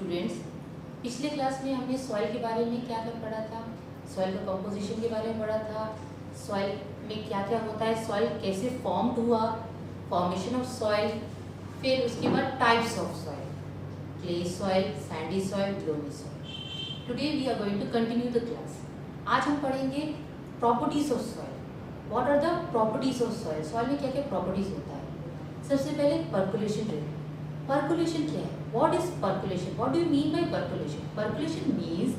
Students, पिछले class में हमने सॉइल के बारे में क्या क्या पढ़ा था। सॉइल का कंपोजिशन के बारे में पढ़ा था। सॉइल में क्या क्या होता है, सॉइल कैसे फॉर्म्ड हुआ, फॉर्मेशन ऑफ सॉइल, फिर उसके बाद types of soil, clay soil, sandy soil, loamy soil. Today we are going to continue the class. आज हम पढ़ेंगे properties of soil. What are the properties of soil. Soil में क्या क्या प्रॉपर्टीज होता है। सबसे पहले पर्कुलेशन रेट। पर्कुलेशन क्या है, what is percolation, what do you mean by percolation. Percolation means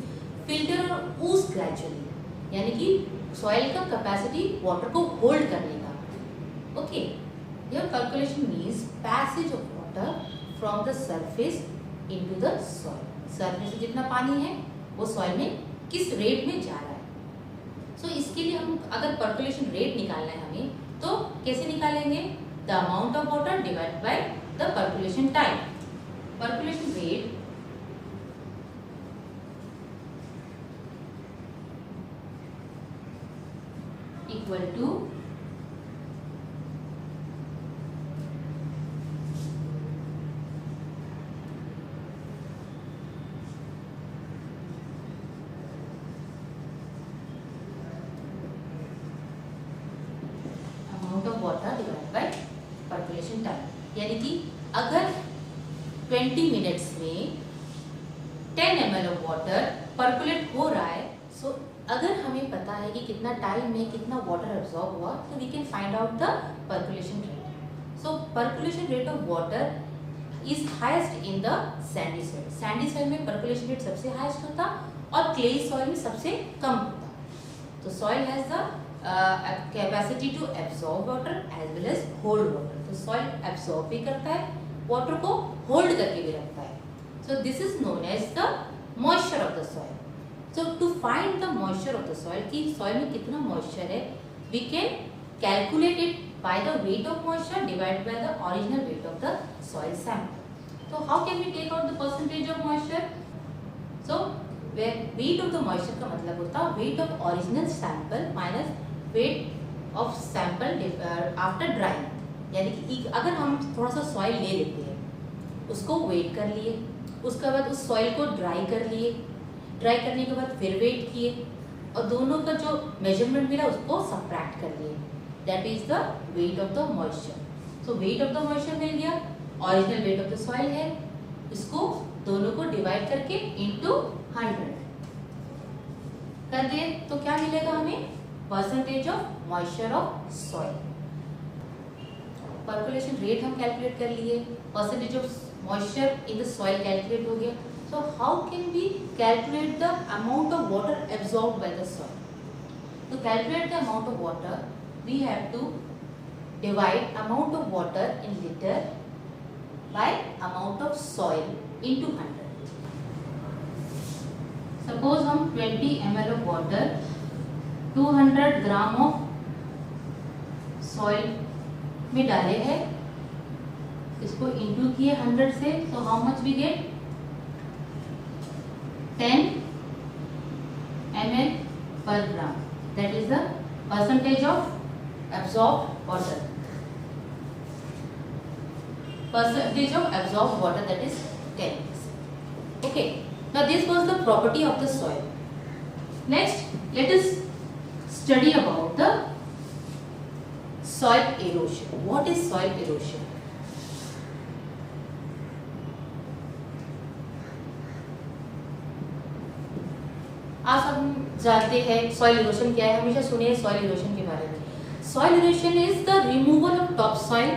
filter और ऊज ग्रेजुअली, यानी कि सॉइल का कैपेसिटी वाटर को होल्ड करने का। Okay, your percolation means passage of water from the surface into the soil. Surface से जितना पानी है वो सॉइल में किस रेट में जा रहा है। सो इसके लिए हम अगर पर्कुलेशन रेट निकालना है हमें, तो कैसे निकालेंगे, the amount of water divide by the percolation time. Percolation rate equal to amount of water divided by percolation time। यानी कि अगर 20 मिनट्स में 10 ml ऑफ वाटर पर्कुलेट हो रहा है, सो अगर हमें पता है कि कितना टाइम में कितना वाटर एब्जॉर्ब हुआ, तो we can find out the percolation rate. So percolation rate of water is highest in the sandy soil. Sandy soil में पर्कुलेशन रेट सबसे हाईएस्ट होता और क्ले सॉइल में सबसे कम होता। तो soil has the capacity to absorb water as well as hold water. तो सॉइल एब्जॉर्ब भी करता है, वाटर को होल्ड करके भी रखता है। So this is known as the moisture of the soil. So to find the moisture of the soil, कि सॉइल में कितना मॉइस्चर है, we can calculate it by the weight of moisture divided by the original weight of the soil sample. तो how can we take out the percentage of moisture. So weight of the moisture का मतलब होता है weight of original sample minus weight of sample after drawing. यानी कि अगर हम थोड़ा सा सॉइल ले लेते हैं, उसको वेट कर लिए, उसके बाद उस सॉइल को ड्राई कर लिए, ड्राई करने के बाद फिर वेट किए और दोनों का जो मेजरमेंट मिला उसको सबट्रैक्ट कर लिए, that is the weight of the moisture. So weight of the moisture मिल गया, original weight of the soil है, इसको दोनों को डिवाइड करके इनटू 100 कर दिए, तो क्या मिलेगा हमें, percentage of moisture of soil. Percolation rate हम कैलकुलेट कर लिए, percentage of moisture in the soil calculate हो गया। So how can we calculate the amount of water absorbed by the soil. To calculate the amount of water we have to divide amount of water in litre by amount of soil into 100। Suppose हम 20 ml of water 200 gram of soil में डाले हैं, इसको into किए 100 से, तो how much we get, 10 ml पर gram, that is the percentage of absorbed water. Percentage of absorbed water that is 10। Okay, now this was the property of the soil. Next let us study about the soil erosion. What is soil erosion? आज हम जानते हैं soil erosion क्या है, हमेशा सुने soil erosion के बारे में। Soil erosion is the removal of top soil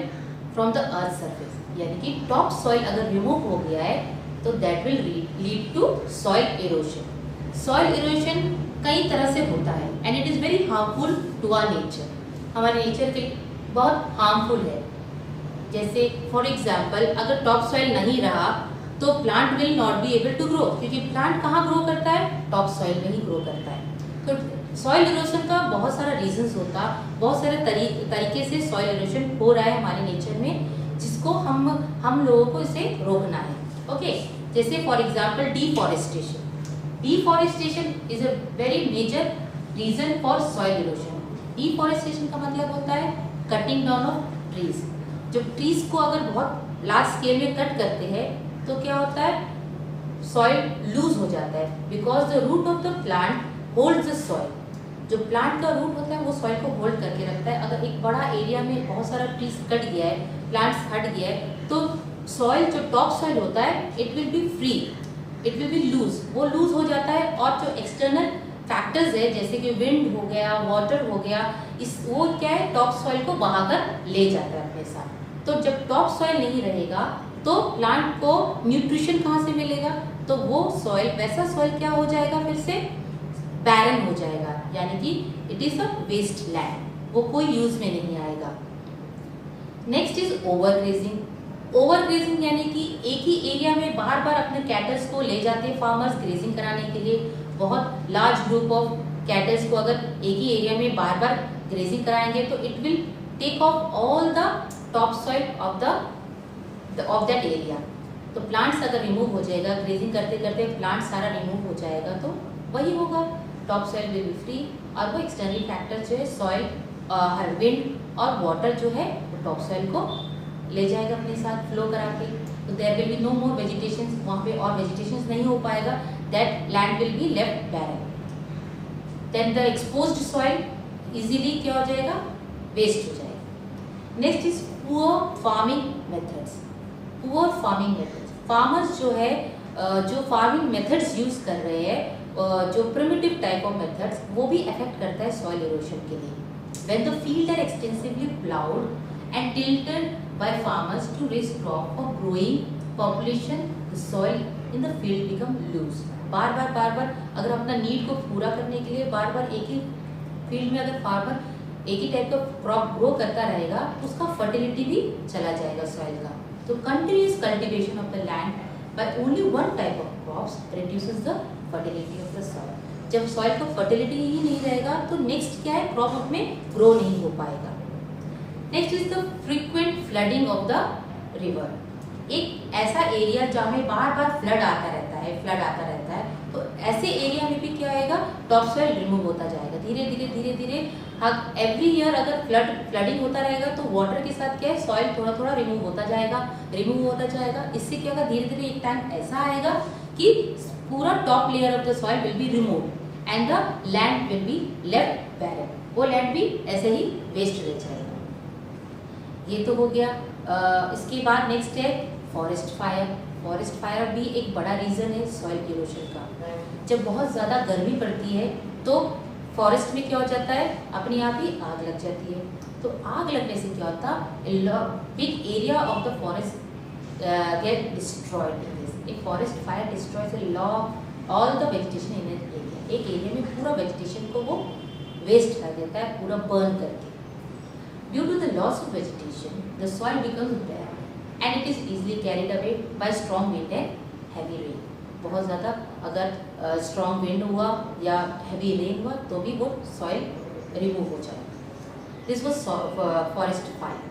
from the earth surface. यानी कि टॉप सॉइल अगर रिमूव हो गया है तो that will lead to soil erosion. Soil erosion कई तरह से होता है and it is very harmful to our nature. हमारे नेचर के बहुत हार्मफुल है। जैसे फॉर एग्जांपल अगर टॉप सॉइल नहीं रहा तो plant will not be able to grow, क्योंकि प्लांट कहाँ ग्रो करता है, टॉप सॉइल में ही ग्रो करता है। तो सॉइल इरोशन का बहुत सारा रीजंस होता, बहुत सारे तरीके से सॉइल इरोशन हो रहा है हमारे नेचर में, जिसको हम लोगों को इसे रोकना है। ओके, जैसे for example deforestation. Deforestation is a very major reason for soil erosion. Deforestation का मतलब होता है cutting down of trees। जब ट्रीज को अगर बहुत लार्ज स्केल में कट करते हैं तो क्या होता है, सॉइल लूज हो जाता है because the root of the plant holds the soil. जो प्लांट का रूट होता है वो सॉइल को होल्ड करके रखता है। अगर एक बड़ा एरिया में बहुत सारा ट्रीज कट गया है, प्लांट्स हट गया है, तो सॉइल जो टॉप सॉइल होता है it will be free, it will be loose, वो लूज हो जाता है। और जो एक्सटर्नल फैक्टर्स है जैसे कि विंड हो गया, वाटर हो गया, इस वो क्या है टॉप सॉइल को बहाकर ले जाता है अपने साथ। तो जब टॉप सॉइल नहीं रहेगा तो प्लांट को न्यूट्रिशन कहाँ से मिलेगा? तो वो सॉइल, वैसा सॉइल क्या हो जाएगा, फिर से बैरन हो जाएगा, यानी कि it is a waste land, वो कोई यूज में नहीं आएगा। Next is overgrazing. ओवरग्रेजिंग यानी कि एक ही एरिया में बार बार अपने कैटल्स को ले जाते हैं फार्मर्स ग्रेजिंग कराने के लिए। बहुत लार्ज ग्रुप ऑफ कैटल्स को अगर एक ही एरिया में बार बार ग्रेजिंग कराएंगे तो it will take off all the top soil of that area. तो प्लांट्स अगर रिमूव हो जाएगा, ग्रेजिंग करते करते प्लांट सारा रिमूव हो जाएगा, तो वही होगा, top soil will be free. और वो एक्सटर्नल फैक्टर जो है सॉइल, विंड और वाटर जो है वो टॉप सॉइल को ले जाएगा अपने साथ फ्लो करा के। तो there will be no more vegetation, वहाँ पे और वेजिटेशन नहीं हो पाएगा, that land will be left barren. Then the exposed soil easily क्या हो जाएगा, वेस्ट हो जाएगा। Next is poor farming methods. Poor farming methods, farmers जो है जो फार्मिंग मेथड्स यूज कर रहे हैं, जो प्रिमिटिव टाइप ऑफ मेथड्स, वो भी अफेक्ट करता है सॉइल इरोशन के लिए। When the field are extensively ploughed and tilted by farmers to raise crop for growing population, the soil in the field become loose. बार बार अगर अपना नीड को पूरा करने के लिए बार बार एक ही फील्ड में अगर फार्मर एक ही टाइप का क्रॉप ग्रो करता रहेगा, उसका फर्टिलिटी भी चला जाएगा सॉइल का। तो continuous cultivation of the land by only one type of crops reduces the fertility of the soil. जब सॉइल का फर्टिलिटी ही नहीं रहेगा तो नेक्स्ट क्या है, क्रॉप उसमें ग्रो नहीं हो पाएगा। Next is the frequent flooding of the river. एक ऐसा एरिया जहाँ में बार बार फ्लड आता रहता है, तो ऐसे एरिया में भी क्या आएगा, टॉप सॉइल रिमूव होता जाएगा धीरे धीरे। एवरी ईयर अगर फ्लडिंग होता रहेगा तो वाटर के साथ क्या है, सॉइल थोड़ा थोड़ा रिमूव होता जाएगा। इससे क्या होगा, धीरे धीरे एक टाइम ऐसा आएगा कि पूरा top layer of the soil will be removed and the land will be left barren. वो लैंड भी ऐसे ही वेस्ट रह जाएगा। ये तो हो गया। इसके बाद नेक्स्ट है फॉरेस्ट फायर। फॉरेस्ट फायर भी एक बड़ा रीजन है सॉइल इरोशन का। जब बहुत ज़्यादा गर्मी पड़ती है तो फॉरेस्ट में क्या हो जाता है, अपने आप ही आग लग जाती है। तो आग लगने से क्या होता है, big area of the forest get destroyed. A forest fire destroys all the vegetation in an area. एक एरिया में पूरा वेजिटेशन को वो वेस्ट कर देता है, पूरा बर्न करके। Due to the loss of vegetation, the soil becomes bare and it is easily carried away by strong wind and heavy rain. बहुत ज़्यादा अगर strong wind हुआ या heavy rain हुआ तो भी वो soil remove हो जाएगा। This was forest fire.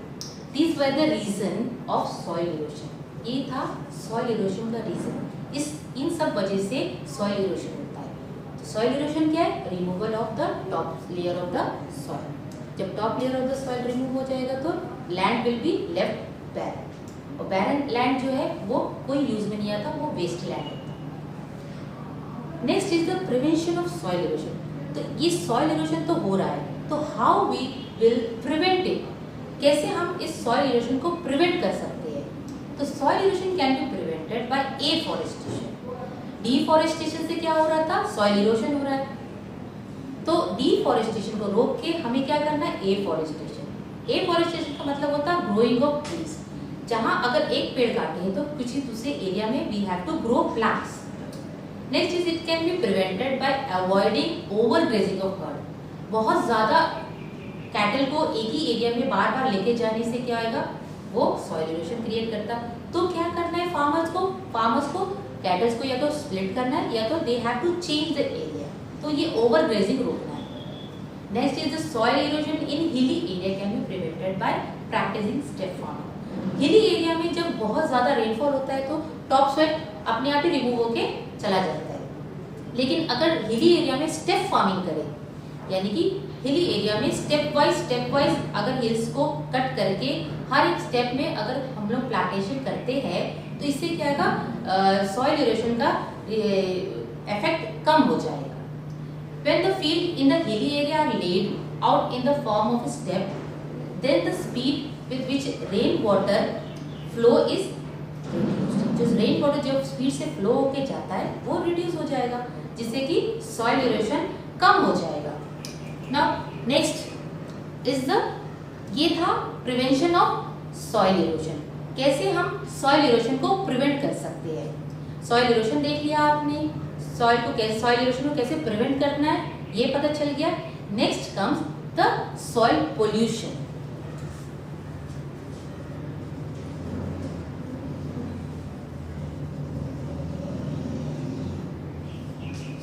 These were the reason of soil erosion. ये था सॉइल इरोशन का रीजन। इन सब वजह से सॉइल इरोशन होता है। तो सॉइल इरोशन क्या है, removal of the top layer of the soil. जब top layer of the soil remove हो जाएगा तो land will be left barren, और बैरन लैंड जो है वो कोई यूज में नहीं आता, वो वेस्ट लैंड होता है। Next is the prevention of soil erosion. तो ये सॉइल इरोशन तो हो रहा है, तो how we will prevent it, कैसे हम इस सॉइल इरोशन को प्रिवेंट कर सकते हैं। तो soil erosion can be prevented bye afforestation. Deforestation से क्या हो रहा था, सॉइल इरोशन हो रहा है। तो डिफॉरेस्टेशन को रोक के हमें क्या करना है, एफॉरेस्टेशन। एफॉरेस्टेशन का मतलब होता है ग्रोइंग ऑफ ट्रीज। जहां अगर एक पेड़ काटे हैं तो किसी दूसरे एरिया में we have to grow plants. Next is it can be prevented by avoiding overgrazing of herd. बहुत ज्यादा कैटल को एक ही एरिया में बार बार लेके जाने से क्या आएगा, वो सॉइल इरोशन क्रिएट करता। तो क्या करना है फार्मर्स को कैटल्स को या तो स्प्लिट करना है या तो they have to change the area. तो ये ओवरग्रेजिंग रोकना है। Next is the soil erosion in hilly area can be prevented by practising step farming. Hilly area में जब बहुत ज्यादा रेनफॉल होता है तो टॉप सॉइल अपने आप ही रिमूव होके चला जाता है। लेकिन अगर हिली एरिया में स्टेप फार्मिंग करें, यानी कि हिली एरिया में स्टेप वाइज अगर हिल्स को कट करके हर एक स्टेप में अगर हम लोग प्लांटेशन करते हैं तो इससे क्या आएगा, सॉइल इरोशन का इफेक्ट कम हो जाएगा। When the field in the hilly area are laid out in the form of a step, then the speed with which rain water flow is reduced. जो रेन वाटर जब speed से flow होके जाता है वो reduce हो जाएगा, जिससे कि सॉइल इरोशन कम हो जाएगा। नाउ नेक्स्ट इज द, ये था प्रिवेंशन ऑफ सॉइल इरोशन। कैसे हम सॉइल इरोशन को प्रिवेंट कर सकते हैं। सॉइल इरोशन देख लिया आपने, सॉइल इरोशन को कैसे प्रिवेंट करना है ये पता चल गया। Next comes the soil pollution.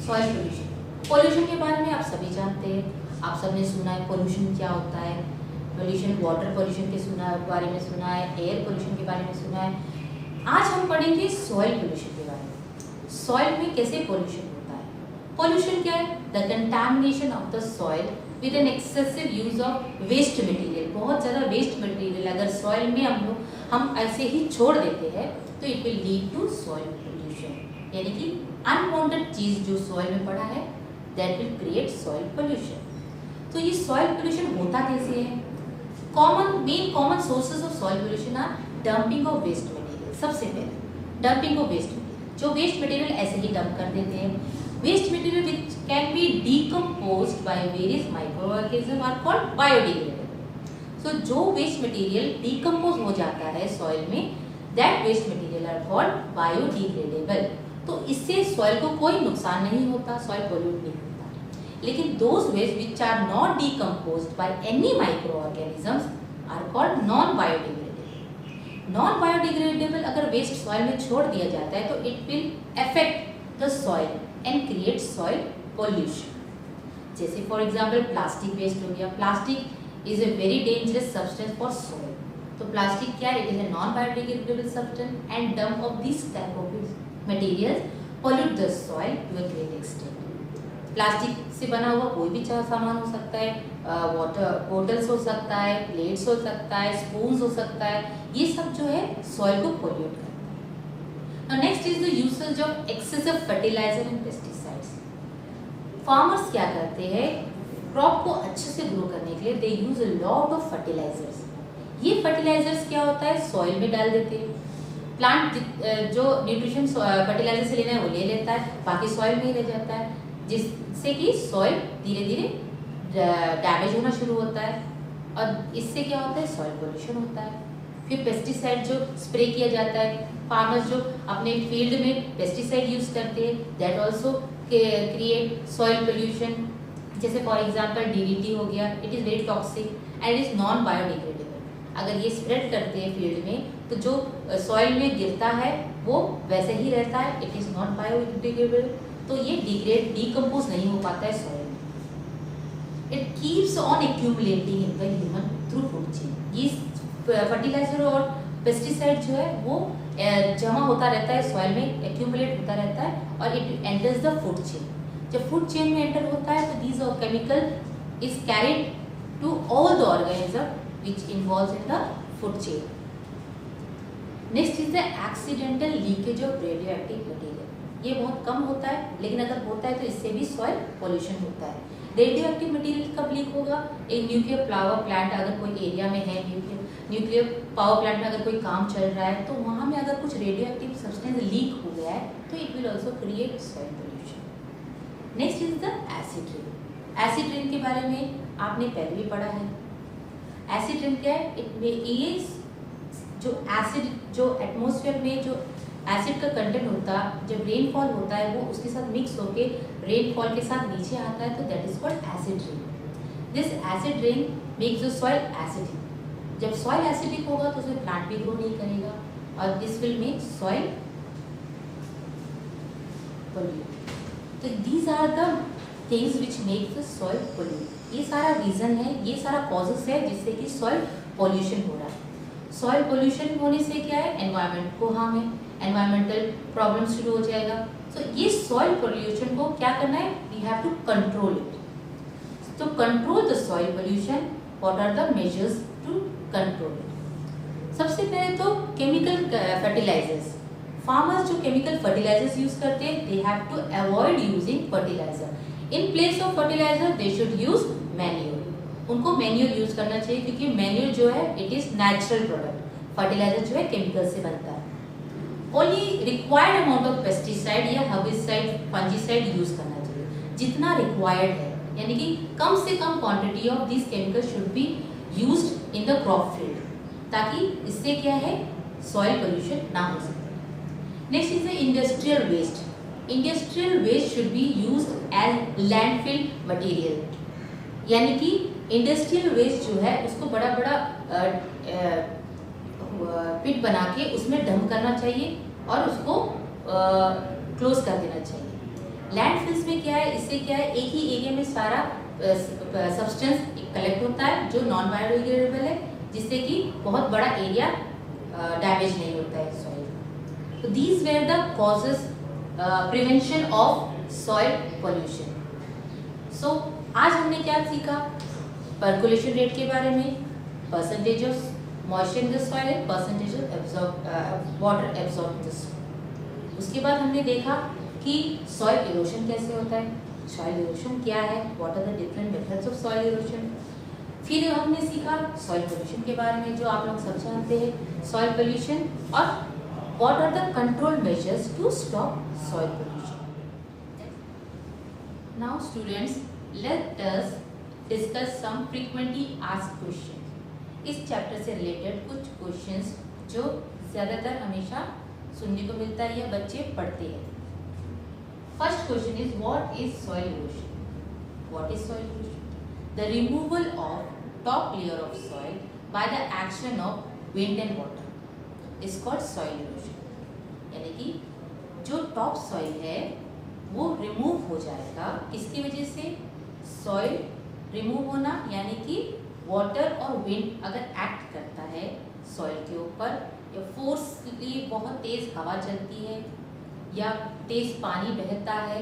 Soil pollution के बारे में आप सभी जानते हैं, आप सबने सुना है पोल्यूशन क्या होता है। पोल्यूशन, वाटर पोल्यूशन के बारे में सुना है, एयर पोल्यूशन के बारे में सुना है। आज हम पढ़ेंगे सॉइल पोल्यूशन के बारे में। सॉइल में कैसे पोल्यूशन होता है। पोल्यूशन क्या है, the contamination of the soil with an excessive use of waste material. बहुत ज़्यादा वेस्ट मटेरियल अगर सॉइल में हम ऐसे ही छोड़ देते हैं तो it will lead to soil pollution, यानी कि अनवांटेड चीज जो सॉइल में पड़ा है that will create soil pollution. तो ये सॉइल पोल्यूशन होता कैसे है। Main common sources of soil pollution are dumping of waste material. सबसे पहले डंपिंग ऑफ वेस्ट मटेरियल, जो वेस्ट मटेरियल ऐसे ही डंप कर देते हैं। Waste material which can be decomposed by various microorganism are called biodegradable. सो जो वेस्ट मटेरियल डीकम्पोज हो जाता है सॉइल में, that waste material are called biodegradable. तो इससे सॉइल को कोई नुकसान नहीं होता, सॉइल पोल्यूट नहीं होता। लेकिन those waste which are not decomposed by any microorganisms are called non biodegradable. Non biodegradable अगर वेस्ट सॉइल में छोड़ दिया जाता है तो it will affect the soil and create soil pollution. जैसे फॉर एग्जाम्पल प्लास्टिक वेस्ट हो गया। Plastic is a very dangerous substance for soil. तो प्लास्टिक क्या है, it is a non biodegradable substance and dump of this type of materials pollute the soil to a great extent. Plastic से बना हुआ कोई भी सामान हो सकता है, वाटर बोटल्स हो सकता है, प्लेट्स हो सकता है, स्पून्स हो सकता है, ये सब जो है सॉइल को पोल्यूट करता है। Next is the usage of excessive fertilizer and pesticides. Farmers क्या करते हैं, क्रॉप को अच्छे से ग्रो करने के लिए they use a lot of fertilizers. ये फर्टिलाइजर्स क्या होता है, सॉइल में डाल देते हैं। प्लांट जो न्यूट्रिशन फर्टिलाइजर से लेना है वो ले लेता है, बाकी सॉइल में ही रह जाता है, जिससे कि सॉइल धीरे धीरे डैमेज होना शुरू होता है और इससे क्या होता है, सॉइल पोल्यूशन होता है। फिर पेस्टिसाइड जो स्प्रे किया जाता है, फार्मर्स जो अपने फील्ड में पेस्टिसाइड यूज करते हैं, that also create soil pollution. जैसे फॉर एग्जाम्पल DDT हो गया, it is very toxic and is non biodegradable. अगर ये स्प्रेड करते हैं फील्ड में तो जो सॉइल में गिरता है वो वैसे ही रहता है, इट इज नॉट बायोडिग्रेडेबल। तो ये डीकम्पोज नहीं हो पाता है सॉइल में। It keeps on accumulating in the human through food chain. ये फर्टिलाइजर और पेस्टिसाइड जो है वो जमा होता रहता है सॉइल में, एक्यूमुलेट होता रहता है और it enters the food chain. जब फूड चेन में एंटर होता है तो these chemical is carried to all the organism which involves in the food chain. Next is the accidental leakage of radioactive material. ये बहुत कम होता है, लेकिन अगर होता है तो इससे भी सॉइल पोल्यूशन होता है। रेडियोएक्टिव मटेरियल कब लीक होगा, एक न्यूक्लियर पावर प्लांट अगर कोई एरिया में है, न्यूक्लियर पावर प्लांट में अगर कोई काम चल रहा है तो वहाँ में अगर कुछ रेडियोएक्टिव सब्सटेंस लीक हो गया है तो it will also create soil pollution. Next is the acid rain. Acid rain के बारे में आपने पहले भी पढ़ा है। एसिड रेन क्या है, जो एसिड जो एटमॉस्फेयर में जो एसिड का कंटेंट होता है, जब रेनफॉल होता है वो उसके साथ मिक्स होके रेनफॉल के साथ नीचे आता है तो that is called acid rain. This acid rain makes the soil acidic. जब सॉइल एसिडिक होगा तो उसमें प्लांट भी ग्रो नहीं करेगा और this will make soil pollute. तो these are the things which make the soil pollute. ये सारा रीजन है, ये सारा कॉजेस है जिससे कि सॉइल पोल्यूशन हो रहा है। सॉइल पोल्यूशन होने से क्या है, एनवायरनमेंट को हार्म है, एनवायरमेंटल प्रॉब्लम शुरू हो जाएगा। सो ये सॉइल पोल्यूशन को क्या करना है, we have to control it. तो control the soil pollution, what are the measures to control it. सबसे पहले तो केमिकल फर्टिलाइजर्स। फार्मर्स जो केमिकल फर्टिलाइजर्स यूज करते हैं, they have to avoid using fertilizer. In place of fertilizer they should use manure. उनको manure use करना चाहिए क्योंकि मैन्योर जो है it is natural product. Fertilizer जो है केमिकल से बनता है. Only required amount of pesticide या हर्बिसाइड, फंजीसाइड यूज करना चाहिए, जितना रिक्वायर्ड है, यानी कि कम से कम quantity of this chemical should be used in the crop field, ताकि इससे क्या है सॉइल पोल्यूशन ना हो सके. Next is the industrial waste. Industrial waste should be used as landfill material, यानी कि इंडस्ट्रियल वेस्ट जो है उसको बड़ा बड़ा पिट बना के उसमें डंप करना चाहिए और उसको क्लोज कर देना चाहिए. लैंडफिल्स में क्या है, इससे क्या है एक ही एरिया में सारा सब्सटेंस कलेक्ट होता है जो नॉन बायोडिग्रेडेबल है, जिससे कि बहुत बड़ा एरिया डैमेज नहीं होता है सॉइल. तो these were the causes prevention of soil pollution. So आज हमने क्या सीखा, पर्कुलेशन रेट के बारे में, percentage of moisture in the soil and percentage of water absorb in the soil. उसके बाद हमने देखा कि सॉइल इरोशन कैसे होता है, सॉइल इरोशन क्या है, what are the different methods of soil erosion. फिर हमने सीखा सॉइल पोल्यूशन के बारे में, जो आप लोग सब जानते हैं सॉइल पोल्यूशन, और what are the control measures to stop soil pollution. Now students, let us discuss some frequently asked questions. इस चैप्टर से रिलेटेड कुछ क्वेश्चंस जो ज़्यादातर हमेशा सुनने को मिलता है या बच्चे पढ़ते हैं. First question is what is soil erosion. What is soil erosion? The removal of top layer of soil by the action of wind and water is called soil erosion. यानी कि जो टॉप सॉइल है वो remove हो जाएगा. किसकी वजह से? सॉइल रिमूव होना, यानी कि वाटर और विंड अगर एक्ट करता है सॉइल के ऊपर, या फोर्सली बहुत तेज हवा चलती है या तेज पानी बहता है,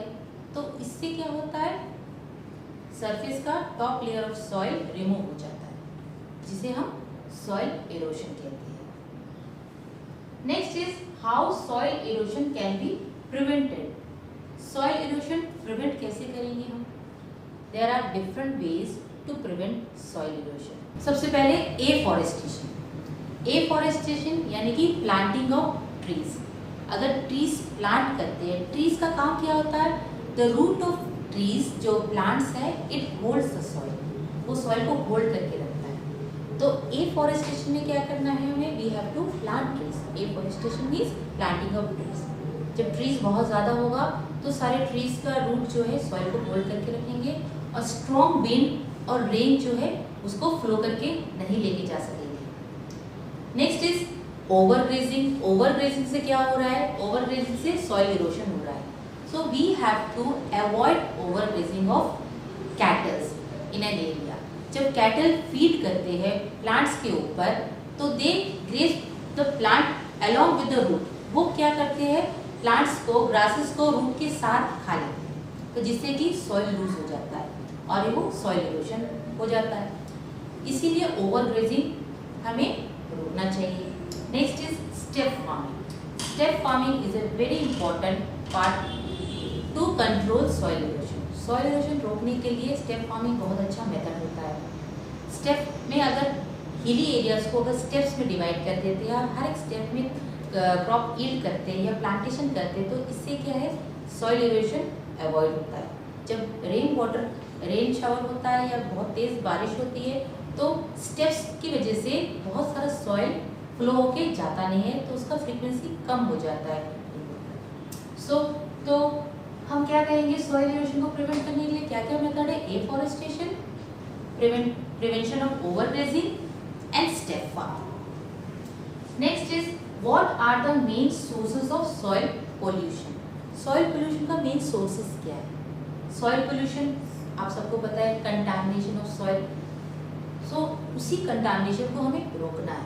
तो इससे क्या होता है सरफेस का top layer of soil remove हो जाता है, जिसे हम सॉइल इरोशन कहते हैं. Next is how soil erosion can be prevented. Soil erosion prevent कैसे करेंगे हम? There are different ways to prevent soil erosion. सबसे पहले एफॉरेस्टेशन. एफॉरेस्टेशन यानी कि प्लांटिंग ऑफ ट्रीज. अगर ट्रीज प्लांट करते हैं, ट्रीज का काम क्या होता है? द रूट ऑफ ट्रीज जो प्लांट्स है इट होल्ड्स द सॉइल, वो सॉइल को होल्ड करके रखता है. तो एफॉरेस्टेशन में क्या करना है हमें? We have to plant trees. Afforestation means planting of trees. जब ट्रीज बहुत ज़्यादा होगा तो सारे ट्रीज का रूट जो है सॉइल को होल्ड करके रखेंगे और स्ट्रॉन्ग विंड और रेन जो है उसको फ्लो करके नहीं लेके जा सकेंगे. Next is overgrazing. ओवरग्रेजिंग से क्या हो रहा है? ओवरग्रेजिंग से सॉइल इरोशन हो रहा है. So we have to avoid overgrazing of cattles in an area. जब कैटल फीड करते हैं प्लांट्स के ऊपर तो they graze the plant along with the root. वो क्या करते हैं? प्लांट्स को, ग्रासेस को रूट के साथ खा लेते हैं, तो जिससे कि सॉइल लूज हो जाता है और वो सॉइल इरोशन हो जाता है. इसीलिए ओवरग्रेजिंग हमें रोकना चाहिए. Next is step farming. Step farming is a very important part two control soil erosion. Soil erosion रोकने के लिए स्टेप फार्मिंग बहुत अच्छा मेथड होता है. स्टेप में अगर हिली एरियाज को अगर स्टेप्स में डिवाइड कर देते हैं और हर एक स्टेप में क्रॉप यील्ड करते हैं या प्लांटेशन करते हैं, तो इससे क्या है सॉइल इरोशन अवॉइड होता है. जब रेन शावर होता है या बहुत तेज़ बारिश होती है तो स्टेप्स की वजह से बहुत सारा सॉइल फ्लो होके जाता नहीं है, तो उसका फ्रीक्वेंसी कम हो जाता है. तो हम क्या कहेंगे सॉइल इरोशन को प्रिवेंट करने के लिए क्या क्या मेथड है? Afforestation, prevention of overgrazing and step farming. Next is what are the main sources of soil pollution. Soil pollution का मेन सोर्सेज क्या है? सॉइल पोल्यूशन आप सबको पता है कंटामिनेशन ऑफ सॉइल. सो उसी कंटामिनेशन को हमें रोकना है.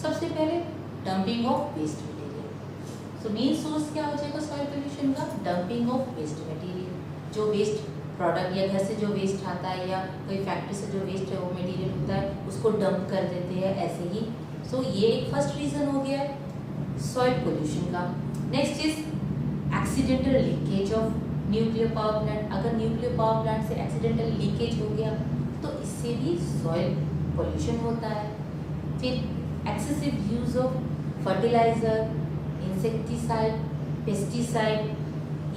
सबसे पहले dumping of waste material. So main source क्या हो जाएगा सॉइल पोल्यूशन का? Dumping of waste material. जो वेस्ट प्रोडक्ट या घर से जो वेस्ट आता है या कोई फैक्ट्री से जो वेस्ट है वो मटेरियल होता है उसको डंप कर देते हैं ऐसे ही. सो ये एक फर्स्ट रीज़न हो गया है. सॉइल पोल्यूशन का। Next is accidental leakage of nuclear power plant. अगर न्यूक्लियर पावर प्लांट से एक्सीडेंटल लीकेज हो गया तो इससे भी सॉइल पोल्यूशन होता है। फिर excessive use of fertilizer, insecticide, pesticide,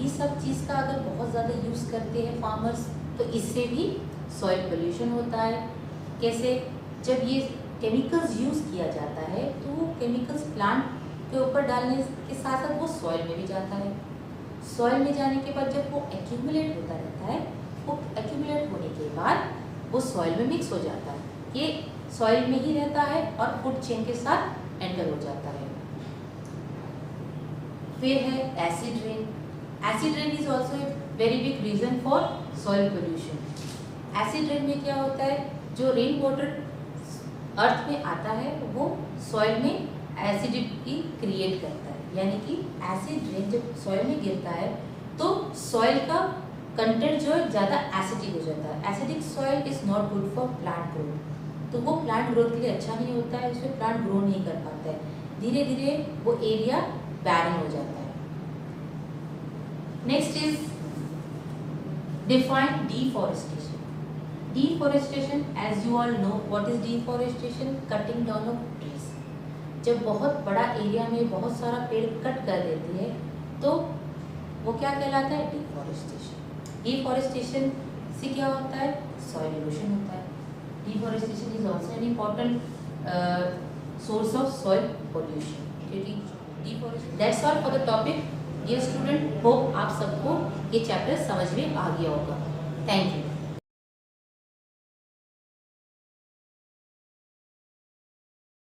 ये सब चीज़ का अगर बहुत ज़्यादा यूज़ करते हैं फार्मर्स तो इससे भी सॉइल पोल्यूशन होता है। कैसे? जब ये केमिकल्स यूज़ किया जाता है तो वो केमिकल्स प्लांट के ऊपर डालने के साथ साथ वो सॉइल में भी जाता है। सॉइल में जाने के बाद जब वो एक्यूमुलेट होता रहता है, वो एक्यूमुलेट होने के बाद वो सॉइल में मिक्स हो जाता है। ये सॉइल में ही रहता है और फूड चेन के साथ एंटर हो जाता है। फिर है acid rain. Acid rain is also a very big reason for soil pollution. Acid rain में क्या होता है, जो रेन वाटर अर्थ में आता है वो सॉइल में एसिडिटी क्रिएट करता है। यानी कि एसिड रेन जब सॉइल में गिरता है तो सॉइल का कंटेंट जो है ज़्यादा एसिडिक हो जाता है। Acidic soil is not good for plant growth, तो वो प्लांट ग्रोथ के लिए अच्छा नहीं होता है, उसमें प्लांट ग्रो नहीं कर पाता है। धीरे धीरे वो एरिया बैरन हो जाता है। Next is define deforestation. Deforestation, as you all know what is deforestation, cutting down of trees. जब बहुत बड़ा एरिया में बहुत सारा पेड़ कट कर देती है तो वो क्या कहलाता है, डिफॉरेस्टेशन। डिफॉरेस्टेशन से क्या होता है, सॉइल इरोशन होता है। Deforestation is also an important source of soil pollution. क्योंकि deforestation, that's all for the topic. Dear student, hope आप सबको ये चैप्टर समझ में आ गया होगा। Thank you.